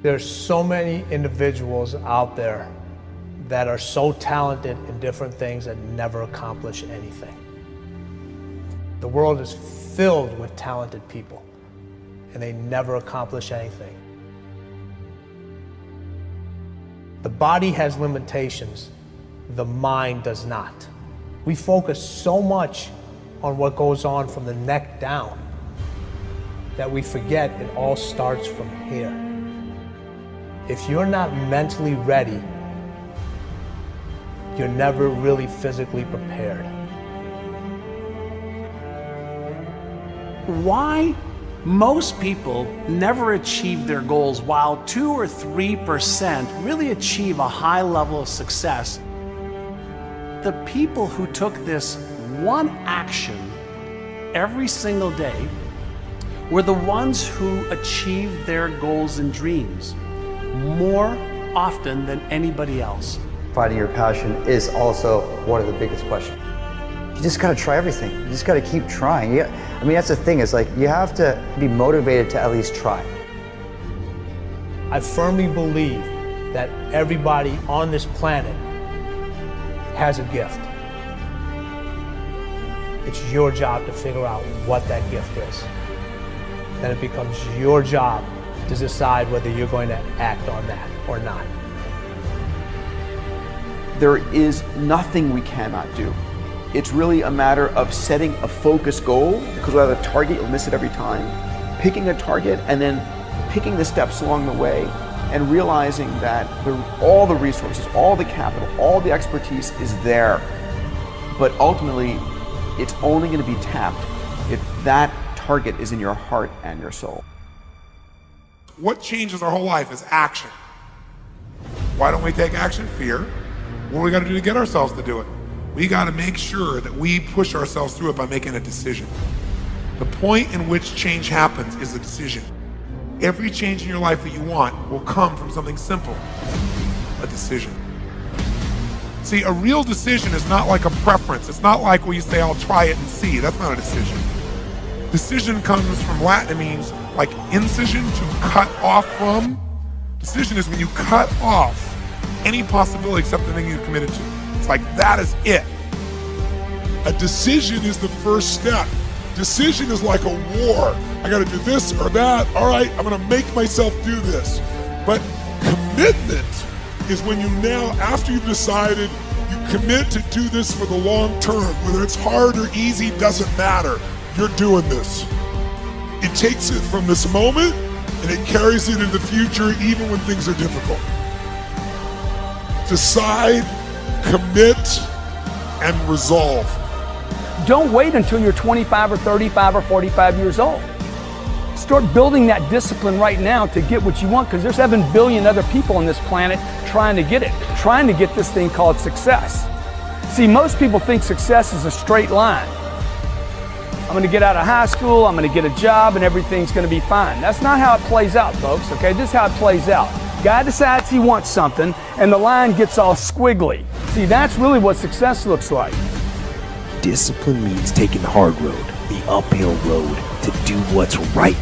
There's so many individuals out there that are so talented in different things that never accomplish anything. The world is filled with talented people, and they never accomplish anything. The body has limitations, the mind does not. We focus so much on what goes on from the neck down that we forget it all starts from here. If you're not mentally ready, you're never really physically prepared. Why most people never achieve their goals while 2 or 3% really achieve a high level of success? The people who took this one action every single day were the ones who achieved their goals and dreams more often than anybody else. Finding your passion is also one of the biggest questions. You just gotta try everything. You just gotta keep trying. I mean, that's the thing, is like, you have to be motivated to at least try. I firmly believe that everybody on this planet has a gift. It's your job to figure out what that gift is. Then it becomes your job to decide whether you're going to act on that or not. There is nothing we cannot do. It's really a matter of setting a focused goal, because without a target, you'll miss it every time. Picking a target and then picking the steps along the way and realizing that all the resources, all the capital, all the expertise is there. But ultimately, it's only going to be tapped if that target is in your heart and your soul. What changes our whole life is action. Why don't we take action? Fear. What do we got to do to get ourselves to do it? We got to make sure that we push ourselves through it by making a decision. The point in which change happens is a decision. Every change in your life that you want will come from something simple, a decision. See, a real decision is not like a preference. It's not like where you say, I'll try it and see. That's not a decision. Decision comes from Latin. It means like incision, to cut off from. Decision is when you cut off any possibility except the thing you're committed to. It's like, that is it. A decision is the first step. Decision is like a war. I gotta do this or that. All right, I'm gonna make myself do this. But commitment is when you now, after you've decided, you commit to do this for the long term. Whether it's hard or easy, doesn't matter. You're doing this. It takes it from this moment and it carries it into the future even when things are difficult. Decide, commit, and resolve. Don't wait until you're 25 or 35 or 45 years old. Start building that discipline right now to get what you want, because there's 7 billion other people on this planet trying to get it, trying to get this thing called success. See, most people think success is a straight line. I'm going to get out of high school, I'm going to get a job, and everything's going to be fine. That's not how it plays out, folks, okay? This is how it plays out. Guy decides he wants something, and the line gets all squiggly. See, that's really what success looks like. Discipline means taking the hard road, the uphill road, to do what's right.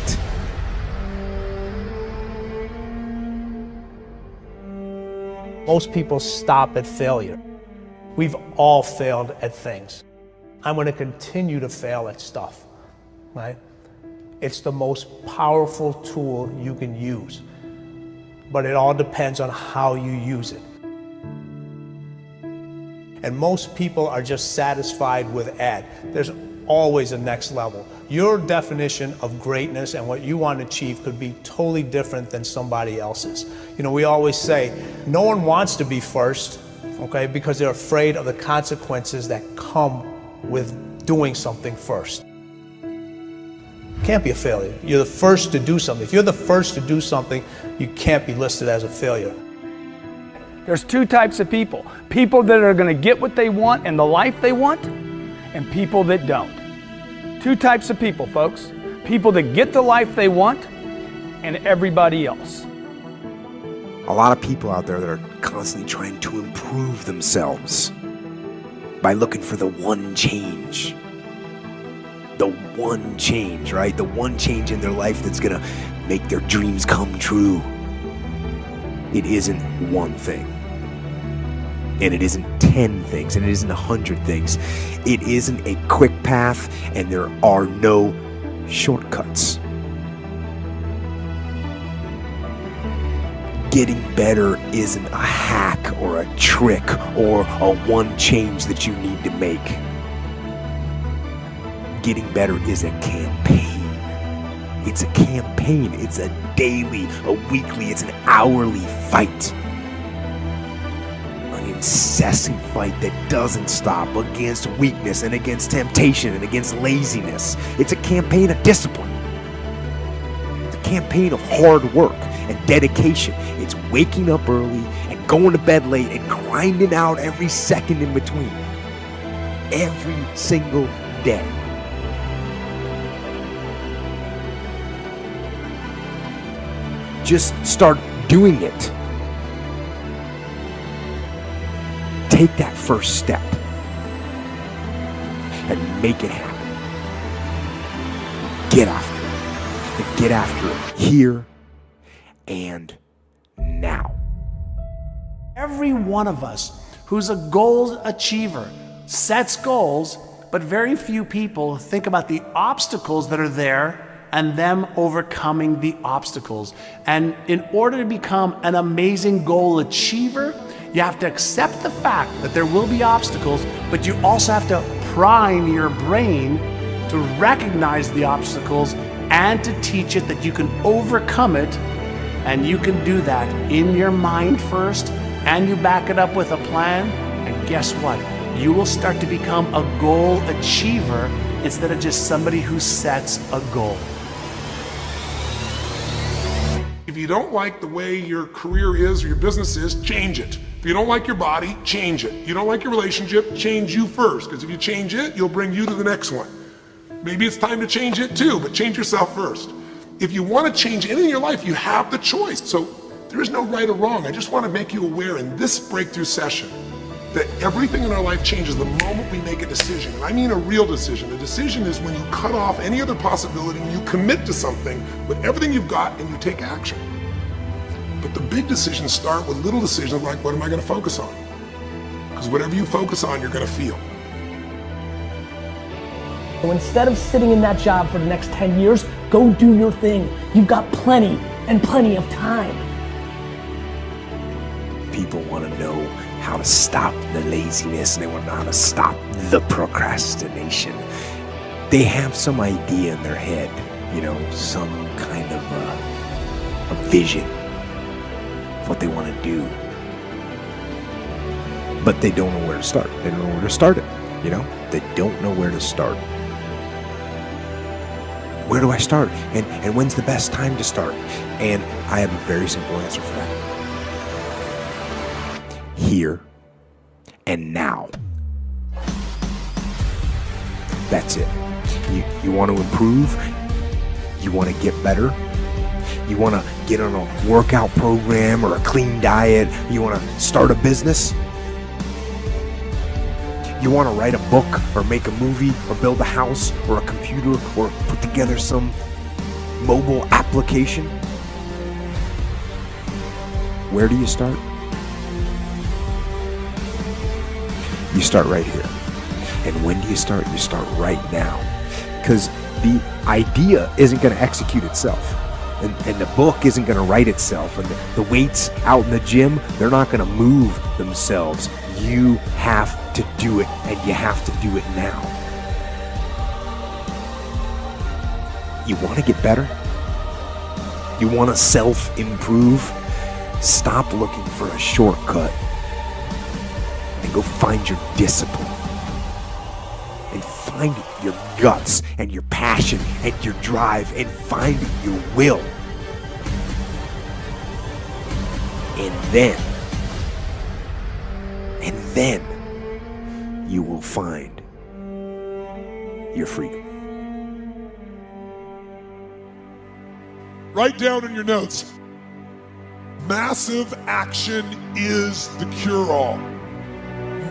Most people stop at failure. We've all failed at things. I'm going to continue to fail at stuff, right? It's the most powerful tool you can use, but it all depends on how you use it. And most people are just satisfied with ed. There's always a next level. Your definition of greatness and what you want to achieve could be totally different than somebody else's. You know, we always say, no one wants to be first, okay, because they're afraid of the consequences that come with doing something first. Can't be a failure. You're the first to do something. If you're the first to do something, you can't be listed as a failure. There's 2 types of people. People that are going to get what they want and the life they want, and people that don't. 2 types of people, folks. People that get the life they want, and everybody else. A lot of people out there that are constantly trying to improve themselves by looking for the one change. The one change, right? The one change in their life that's gonna make their dreams come true. It isn't one thing. And it isn't 10 things, and it isn't 100 things. It isn't a quick path, and there are no shortcuts. Getting better isn't a hack or a trick or a one change that you need to make. Getting better is a campaign. It's a campaign. It's a daily, a weekly, it's an hourly fight. An incessant fight that doesn't stop against weakness and against temptation and against laziness. It's a campaign of discipline. It's a campaign of hard work and dedication. It's waking up early and going to bed late and grinding out every second in between. Every single day. Just start doing it. Take that first step and make it happen. Get after it. And get after it here and now. Every one of us who's a goal achiever sets goals, but very few people think about the obstacles that are there and them overcoming the obstacles. And in order to become an amazing goal achiever, you have to accept the fact that there will be obstacles, but you also have to prime your brain to recognize the obstacles and to teach it that you can overcome it. And you can do that in your mind first, and you back it up with a plan. And guess what? You will start to become a goal achiever instead of just somebody who sets a goal. If you don't like the way your career is or your business is, change it. If you don't like your body, change it. You don't like your relationship, change you first. Because if you change it, you'll bring you to the next one. Maybe it's time to change it too, but change yourself first. If you want to change anything in your life, you have the choice. So there is no right or wrong. I just want to make you aware in this breakthrough session that everything in our life changes the moment we make a decision. And I mean a real decision. A decision is when you cut off any other possibility and you commit to something with everything you've got and you take action. But the big decisions start with little decisions like, what am I going to focus on? Because whatever you focus on, you're going to feel. So instead of sitting in that job for the next 10 years, go do your thing. You've got plenty and plenty of time. People want to know how to stop the laziness, and they want to know how to stop the procrastination. They have some idea in their head, some kind of a vision of what they want to do. But they don't know where to start. They don't know where to start it, They don't know where to start. Where do I start? And when's the best time to start? And I have a very simple answer for that. Here and now. That's it. You want to improve? You want to get better? You want to get on a workout program or a clean diet? You want to start a business? You want to write a book or make a movie or build a house or a computer or put together some mobile application? Where do you start? You start right here. And when do you start? You start right now. Because the idea isn't going to execute itself. And the book isn't going to write itself. And the weights out in the gym, they're not going to move themselves. You have to do it, and you have to do it now. You want to get better? You want to self-improve? Stop looking for a shortcut and go find your discipline. And find your guts and your passion and your drive and find your will. And then you will find your freedom. Write down in your notes, massive action is the cure-all.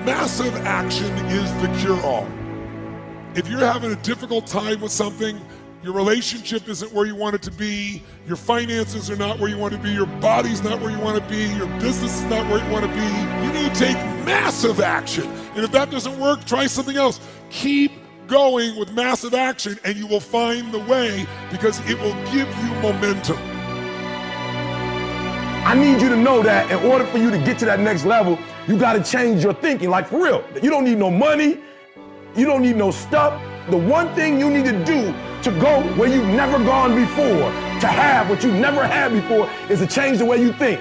Massive action is the cure-all. If you're having a difficult time with something, Your relationship isn't where you want it to be. Your finances are not where you want to be. Your body's not where you want to be. Your business is not where you want to be. You need to take massive action. And if that doesn't work, try something else. Keep going with massive action and you will find the way, because it will give you momentum. I need you to know that in order for you to get to that next level, you got to change your thinking. Like, for real, you don't need no money. You don't need no stuff. The one thing you need to do to go where you've never gone before, to have what you've never had before, is to change the way you think.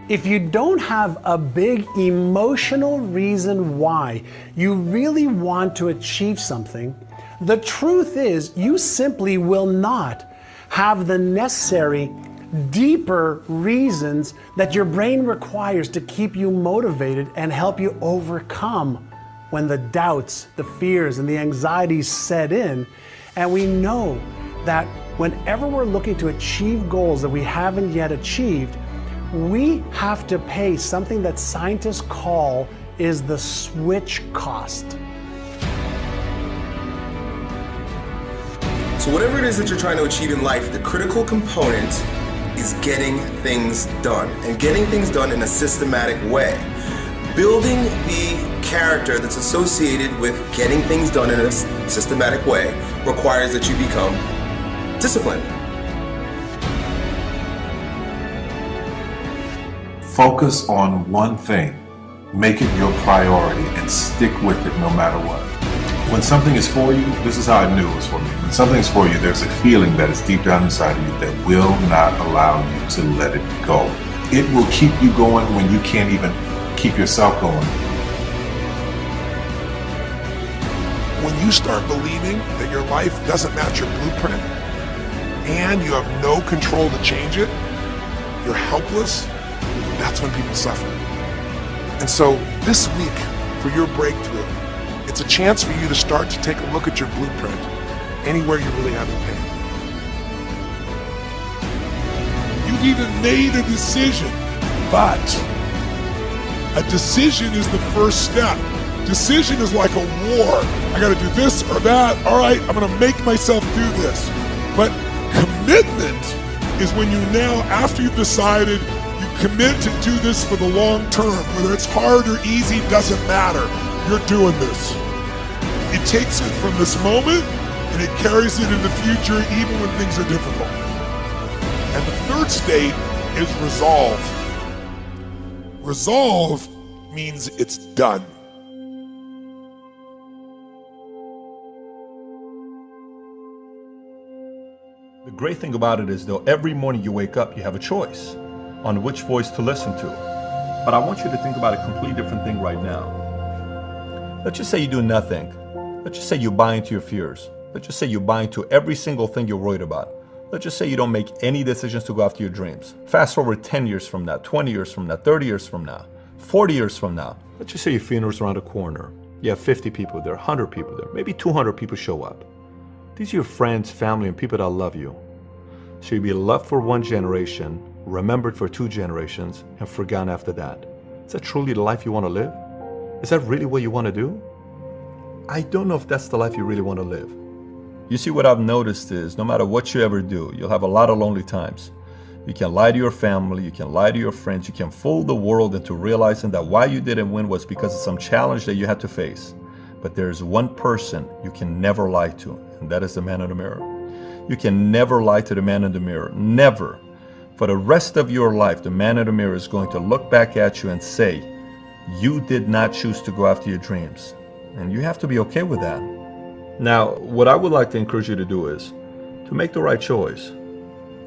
If you don't have a big emotional reason why you really want to achieve something, the truth is you simply will not have the necessary deeper reasons that your brain requires to keep you motivated and help you overcome when the doubts, the fears, and the anxieties set in. And we know that whenever we're looking to achieve goals that we haven't yet achieved, we have to pay something that scientists call is the switch cost. So whatever it is that you're trying to achieve in life, the critical component is getting things done, and getting things done in a systematic way. Building the character that's associated with getting things done in a systematic way requires that you become disciplined. Focus on one thing, make it your priority, and stick with it no matter what. When something is for you, this is how I knew it was for me. When something is for you, there's a feeling that is deep down inside of you that will not allow you to let it go. It will keep you going when you can't even keep yourself going. When you start believing that your life doesn't match your blueprint and you have no control to change it, you're helpless, that's when people suffer. And so this week, for your breakthrough, it's a chance for you to start to take a look at your blueprint anywhere you really haven't been. You've even made a decision, but a decision is the first step. Decision is like a war. I gotta do this or that. All right, I'm gonna make myself do this. But commitment is when you now, after you've decided, you commit to do this for the long term. Whether it's hard or easy, doesn't matter. You're doing this. It takes it from this moment and it carries it in the future even when things are difficult. And the third state is resolve. Resolve means it's done. The great thing about it is, though, every morning you wake up, you have a choice on which voice to listen to. But I want you to think about a completely different thing right now. Let's just say you do nothing. Let's just say you buy into your fears. Let's just say you buy into every single thing you're worried about. Let's just say you don't make any decisions to go after your dreams. Fast forward 10 years from now, 20 years from now, 30 years from now, 40 years from now. Let's just say your funeral's around the corner. You have 50 people there, 100 people there, maybe 200 people show up. These are your friends, family, and people that love you. So you'll be loved for one generation, remembered for 2 generations, and forgotten after that. Is that truly the life you want to live? Is that really what you want to do? I don't know if that's the life you really want to live. You see, what I've noticed is no matter what you ever do, you'll have a lot of lonely times. You can lie to your family, you can lie to your friends, you can fool the world into realizing that why you didn't win was because of some challenge that you had to face. But there's one person you can never lie to, and that is the man in the mirror. You can never lie to the man in the mirror, never. For the rest of your life, the man in the mirror is going to look back at you and say, you did not choose to go after your dreams. And you have to be okay with that. Now, what I would like to encourage you to do is to make the right choice.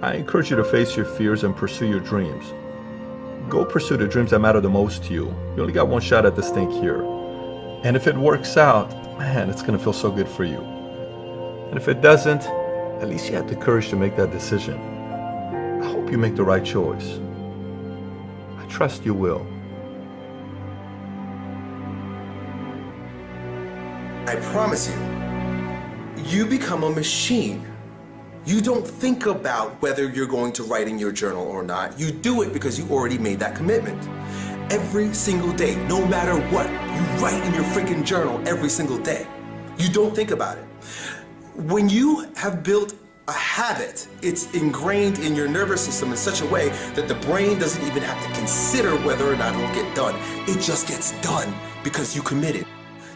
I encourage you to face your fears and pursue your dreams. Go pursue the dreams that matter the most to you. You only got one shot at this thing here. And if it works out, man, it's gonna feel so good for you. And if it doesn't, at least you have the courage to make that decision. I hope you make the right choice. I trust you will. I promise you, you become a machine. You don't think about whether you're going to write in your journal or not. You do it because you already made that commitment. Every single day, no matter what, you write in your freaking journal every single day. You don't think about it. When you have built a habit, it's ingrained in your nervous system in such a way that the brain doesn't even have to consider whether or not it'll get done. It just gets done because you committed.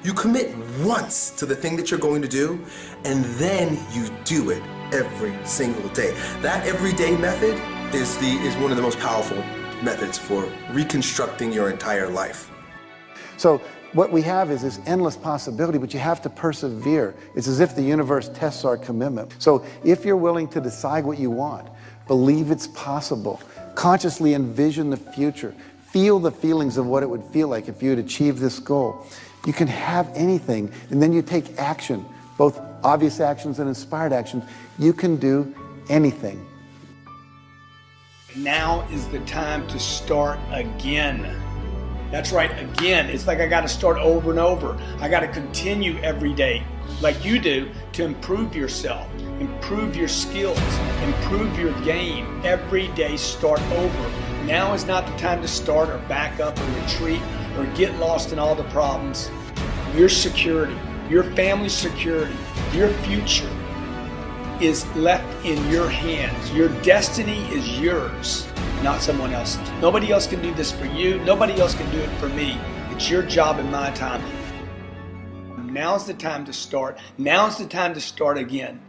You commit once to the thing that you're going to do, and then you do it every single day. That everyday method is one of the most powerful methods for reconstructing your entire life. So what we have is this endless possibility, but you have to persevere. It's as if the universe tests our commitment. So if you're willing to decide what you want, believe it's possible, consciously envision the future, feel the feelings of what it would feel like if you had achieved this goal, you can have anything, and then you take action, both obvious actions and inspired actions. You can do anything. Now is the time to start again. That's right, again. It's like I got to start over and over. I got to continue every day, like you do, to improve yourself, improve your skills, improve your game. Every day, start over. Now is not the time to start or back up or retreat or get lost in all the problems. Your security, your family's security, your future is left in your hands. Your destiny is yours, not someone else's. Nobody else can do this for you. Nobody else can do it for me. It's your job and my time. Now's the time to start. Now's the time to start again.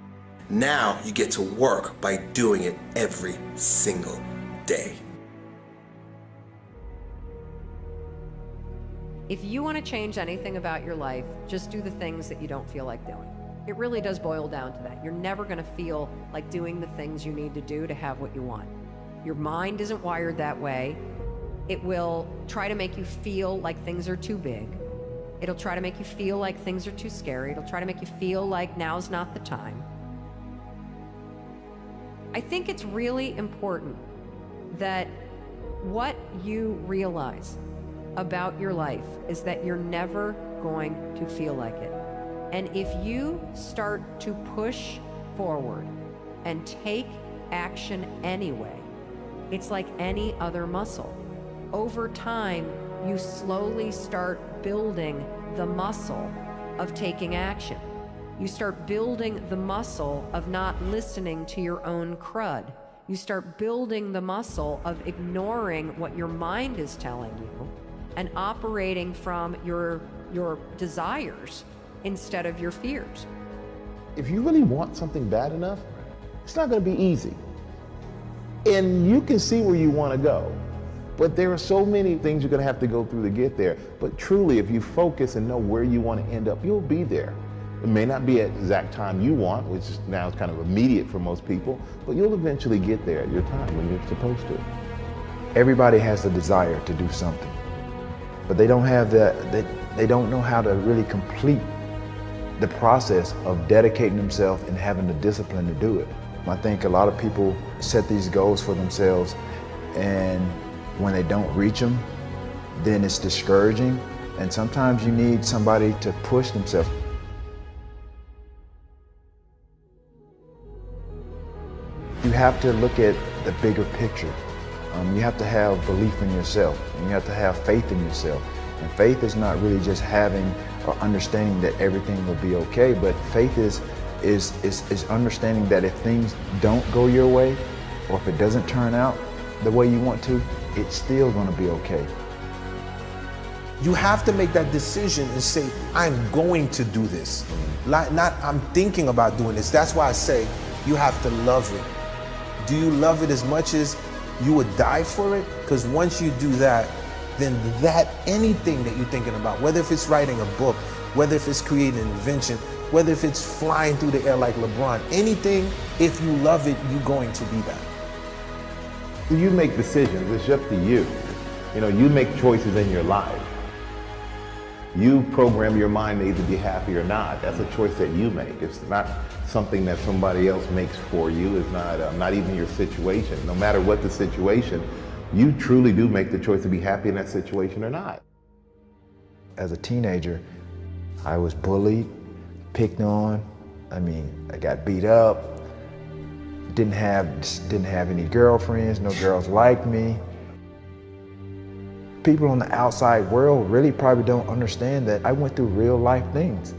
Now you get to work by doing it every single day. If you want to change anything about your life, just do the things that you don't feel like doing. It really does boil down to that. You're never going to feel like doing the things you need to do to have what you want. Your mind isn't wired that way. It will try to make you feel like things are too big. It'll try to make you feel like things are too scary. It'll try to make you feel like now's not the time. I think it's really important that what you realize about your life is that you're never going to feel like it. And if you start to push forward and take action anyway, it's like any other muscle. Over time, you slowly start building the muscle of taking action. You start building the muscle of not listening to your own crud. You start building the muscle of ignoring what your mind is telling you and operating from your desires instead of your fears. If you really want something bad enough, it's not going to be easy. And you can see where you want to go, but there are so many things you're going to have to go through to get there. But truly, if you focus and know where you want to end up, you'll be there. It may not be at the exact time you want, which is now kind of immediate for most people, but you'll eventually get there at your time when you're supposed to. Everybody has the desire to do something, but they don't have they don't know how to really complete the process of dedicating themselves and having the discipline to do it. I think a lot of people set these goals for themselves, and when they don't reach them, then it's discouraging, and sometimes you need somebody to push themselves. You have to look at the bigger picture. You have to have belief in yourself, and you have to have faith in yourself. And faith is not really just having or understanding that everything will be okay, but faith is understanding that if things don't go your way, or if it doesn't turn out the way you want to, it's still going to be okay. You have to make that decision and say, I'm going to do this. Not I'm thinking about doing this. That's why I say you have to love it. Do you love it as much as you would die for it? Because once you do that, then anything that you're thinking about, whether if it's writing a book, whether if it's creating an invention, whether if it's flying through the air like LeBron, anything, if you love it, you're going to be that. You make decisions, it's up to you. You know, you make choices in your life. You program your mind to either be happy or not. That's a choice that you make. It's not something that somebody else makes for you. It's not even your situation. No matter what the situation, you truly do make the choice to be happy in that situation or not. As a teenager, I was bullied, picked on. I got beat up. Didn't have any girlfriends. No girls liked me. People on the outside world really probably don't understand that I went through real life things.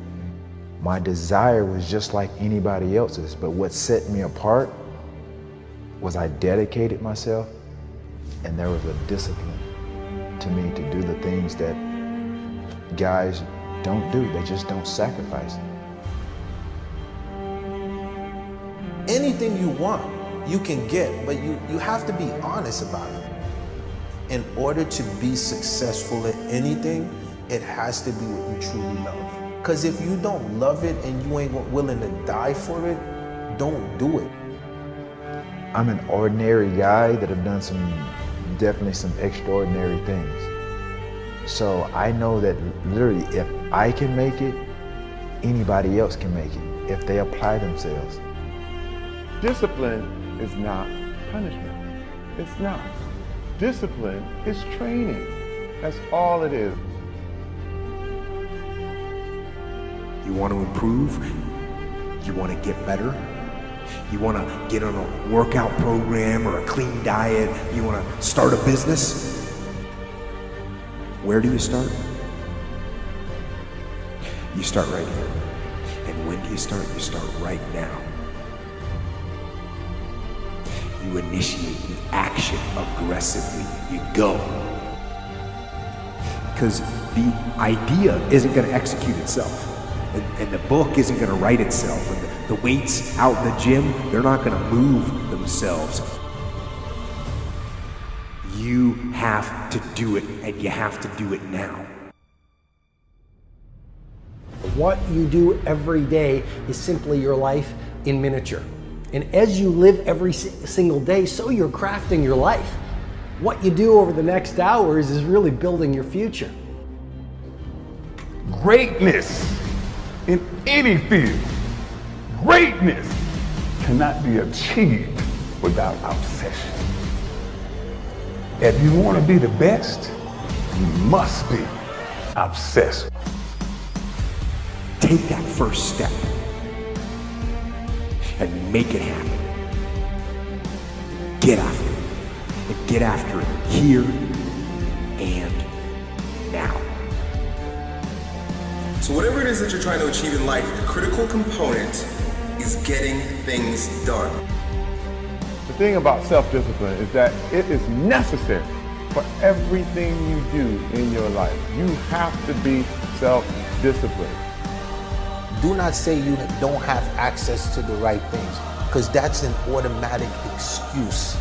My desire was just like anybody else's, but what set me apart was I dedicated myself, and there was a discipline to me to do the things that guys don't do. They just don't sacrifice. Anything you want, you can get, but you have to be honest about it. In order to be successful at anything, it has to be what you truly love. Because if you don't love it and you ain't willing to die for it, don't do it. I'm an ordinary guy that have done definitely some extraordinary things. So I know that literally if I can make it, anybody else can make it if they apply themselves. Discipline is not punishment. It's not. Discipline is training. That's all it is. You want to improve? You want to get better? You want to get on a workout program or a clean diet? You want to start a business? Where do you start? You start right here. And when do you start? You start right now. You initiate the action aggressively. You go. Because the idea isn't going to execute itself. And the book isn't going to write itself. And the weights out in the gym, they're not going to move themselves. You have to do it, and you have to do it now. What you do every day is simply your life in miniature. And as you live every single day, so you're crafting your life. What you do over the next hours is really building your future. Greatness in any field, greatness cannot be achieved without obsession. If you want to be the best, you must be obsessed. Take that first step and make it happen. Get after it. And get after it here and now. So whatever it is that you're trying to achieve in life, the critical component is getting things done. The thing about self-discipline is that it is necessary for everything you do in your life. You have to be self-disciplined. Do not say you don't have access to the right things, because that's an automatic excuse.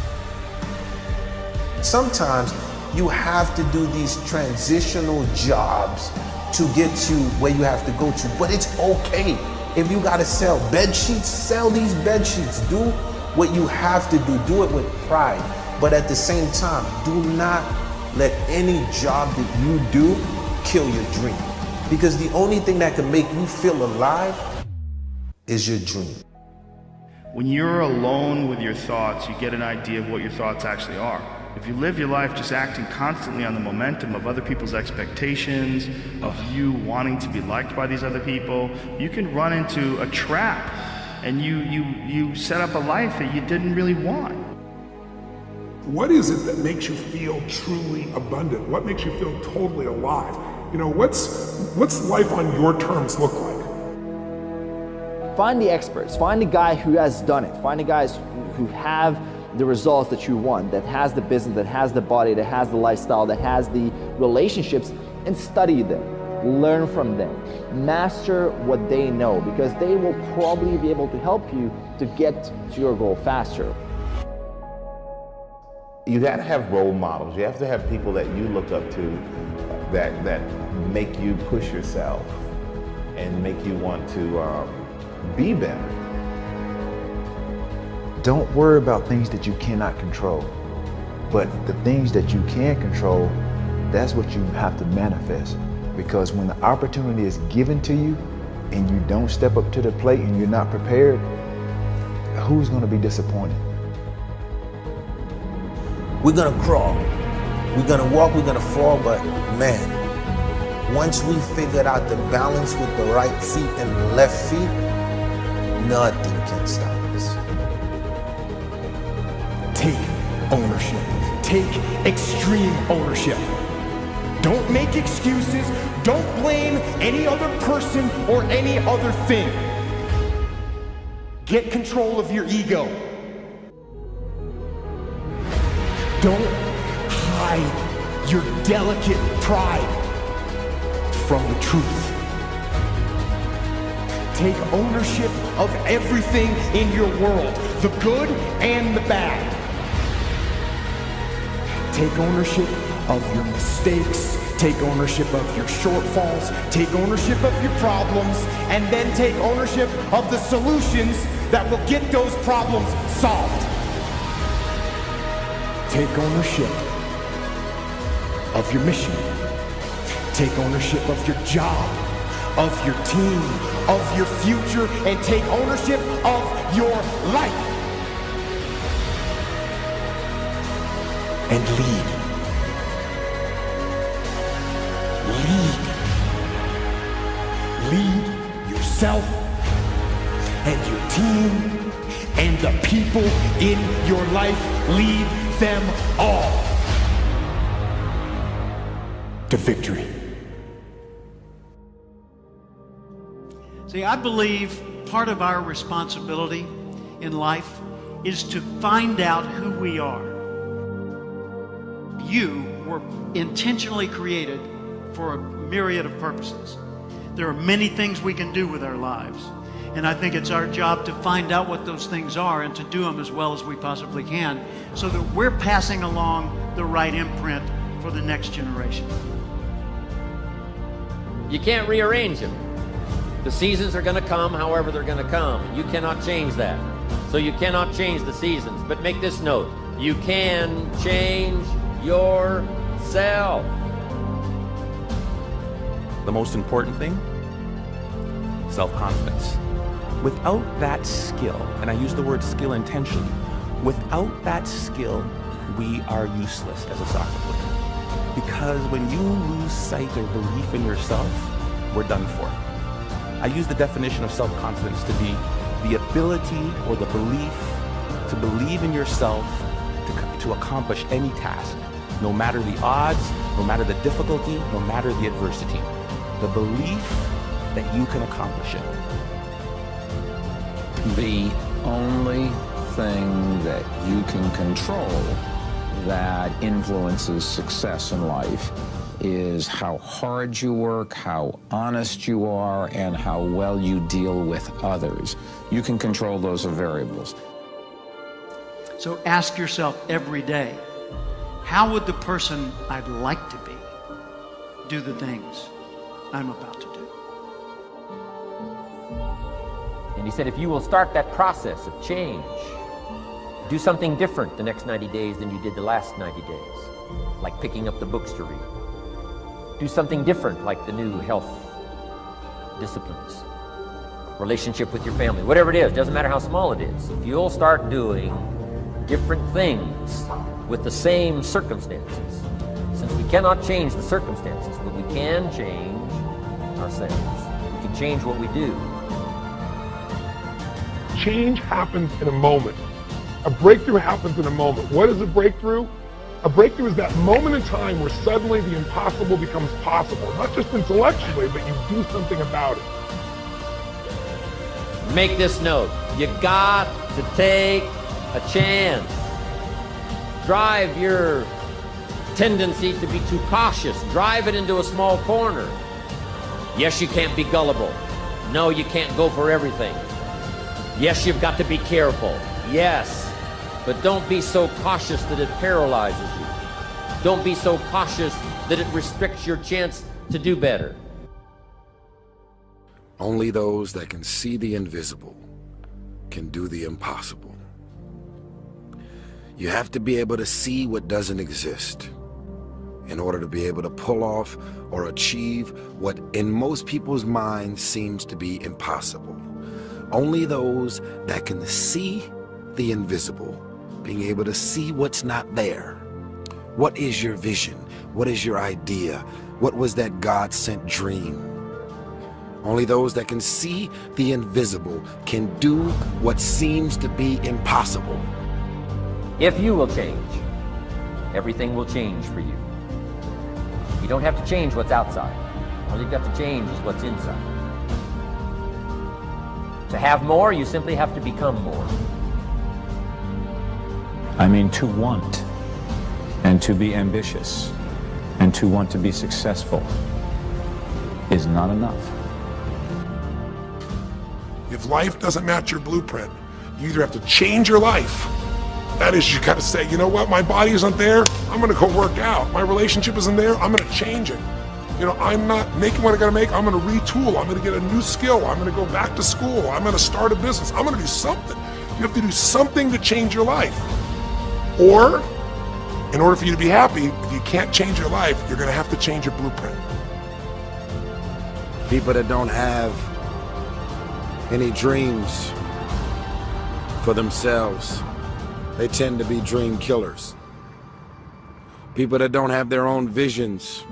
Sometimes you have to do these transitional jobs to get you where you have to go to, but it's okay. If you gotta sell bed sheets, sell these bed sheets. Do what you have to do it with pride. But at the same time, do not let any job that you do kill your dream. Because the only thing that can make you feel alive is your dream. When you're alone with your thoughts, you get an idea of what your thoughts actually are. If you live your life just acting constantly on the momentum of other people's expectations, of you wanting to be liked by these other people, you can run into a trap and you set up a life that you didn't really want. What is it that makes you feel truly abundant? What makes you feel totally alive? You know, what's life on your terms look like? Find the experts, find the guy who has done it, find the guys who have the results that you want, that has the business, that has the body, that has the lifestyle, that has the relationships, and study them, learn from them, master what they know, because they will probably be able to help you to get to your goal faster. You got to have role models. You have to have people that you look up to that make you push yourself and make you want to be better. Don't worry about things that you cannot control, but the things that you can control, that's what you have to manifest. Because when the opportunity is given to you and you don't step up to the plate and you're not prepared, who's going to be disappointed? We're gonna crawl, we're gonna walk, we're gonna fall, but man, once we figured out the balance with the right feet and the left feet, nothing can stop us. Take ownership. Take extreme ownership. Don't make excuses. Don't blame any other person or any other thing. Get control of your ego. Don't hide your delicate pride from the truth. Take ownership of everything in your world, the good and the bad. Take ownership of your mistakes, take ownership of your shortfalls, take ownership of your problems, and then take ownership of the solutions that will get those problems solved. Take ownership of your mission. Take ownership of your job, of your team, of your future, and take ownership of your life. And lead. Lead yourself and your team and the people in your life. Lead them all to victory. See, I believe part of our responsibility in life is to find out who we are. You were intentionally created for a myriad of purposes. There are many things we can do with our lives, and I think it's our job to find out what those things are and to do them as well as we possibly can so that we're passing along the right imprint for the next generation. You can't rearrange them. The seasons are going to come however they're going to come. You cannot change that. So you cannot change the seasons. But make this note, you can change yourself. The most important thing, self-confidence. Without that skill, and I use the word skill intentionally, without that skill, we are useless as a soccer player. Because when you lose sight or belief in yourself, we're done for. I use the definition of self-confidence to be the ability or the belief to believe in yourself to accomplish any task, no matter the odds, no matter the difficulty, no matter the adversity. The belief that you can accomplish it. The only thing that you can control that influences success in life is how hard you work, how honest you are, and how well you deal with others. You can control those variables. So ask yourself every day, how would the person I'd like to be do the things I'm about to do? And he said, if you will start that process of change, do something different the next 90 days than you did the last 90 days, like picking up the books to read. Do something different, like the new health disciplines, relationship with your family, whatever it is, doesn't matter how small it is. If you'll start doing different things with the same circumstances, since we cannot change the circumstances, but we can change ourselves. We can change what we do. Change happens in a moment. A breakthrough happens in a moment. What is a breakthrough? A breakthrough is that moment in time where suddenly the impossible becomes possible. Not just intellectually, but you do something about it. Make this note. You got to take a chance. Drive your tendency to be too cautious. Drive it into a small corner. Yes, you can't be gullible. No, you can't go for everything. Yes, you've got to be careful. Yes, but don't be so cautious that it paralyzes you. Don't be so cautious that it restricts your chance to do better. Only those that can see the invisible can do the impossible. You have to be able to see what doesn't exist in order to be able to pull off or achieve what in most people's minds seems to be impossible. Only those that can see the invisible, being able to see what's not there. What is your vision? What is your idea? What was that God-sent dream? Only those that can see the invisible can do what seems to be impossible. If you will change, everything will change for you. You don't have to change what's outside. All you've got to change is what's inside. To have more, you simply have to become more. I mean, to want and to be ambitious and to want to be successful is not enough. If life doesn't match your blueprint, you either have to change your life. That is, you got to say, you know what, my body isn't there, I'm going to go work out. My relationship isn't there, I'm going to change it. You know, I'm not making what I got to make, I'm going to retool, I'm going to get a new skill, I'm going to go back to school, I'm going to start a business, I'm going to do something. You have to do something to change your life. Or, in order for you to be happy, if you can't change your life, you're going to have to change your blueprint. People that don't have any dreams for themselves, they tend to be dream killers. People that don't have their own visions,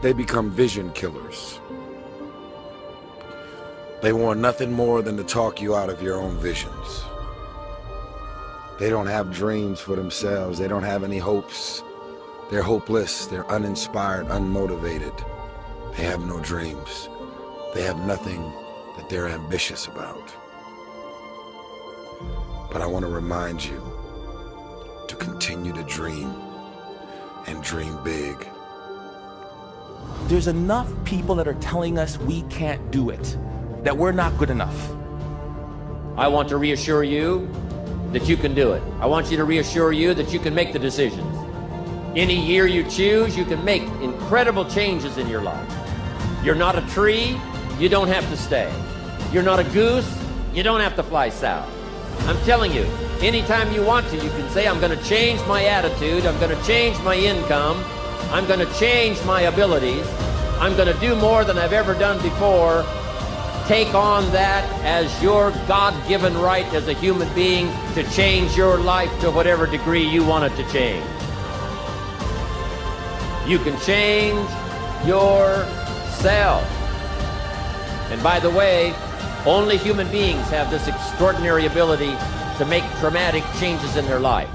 they become vision killers. They want nothing more than to talk you out of your own visions. They don't have dreams for themselves. They don't have any hopes. They're hopeless. They're uninspired, unmotivated. They have no dreams. They have nothing that they're ambitious about. But I want to remind you to continue to dream and dream big. There's enough people that are telling us we can't do it, that we're not good enough. I want to reassure you that you can do it. I want you to reassure you that you can make the decisions. Any year you choose, you can make incredible changes in your life. You're not a tree, you don't have to stay. You're not a goose, you don't have to fly south. I'm telling you, anytime you want to, you can say, I'm going to change my attitude, I'm going to change my income, I'm going to change my abilities, I'm going to do more than I've ever done before. Take on that as your God-given right as a human being to change your life to whatever degree you want it to change. You can change yourself. And by the way, only human beings have this extraordinary ability to make dramatic changes in their life.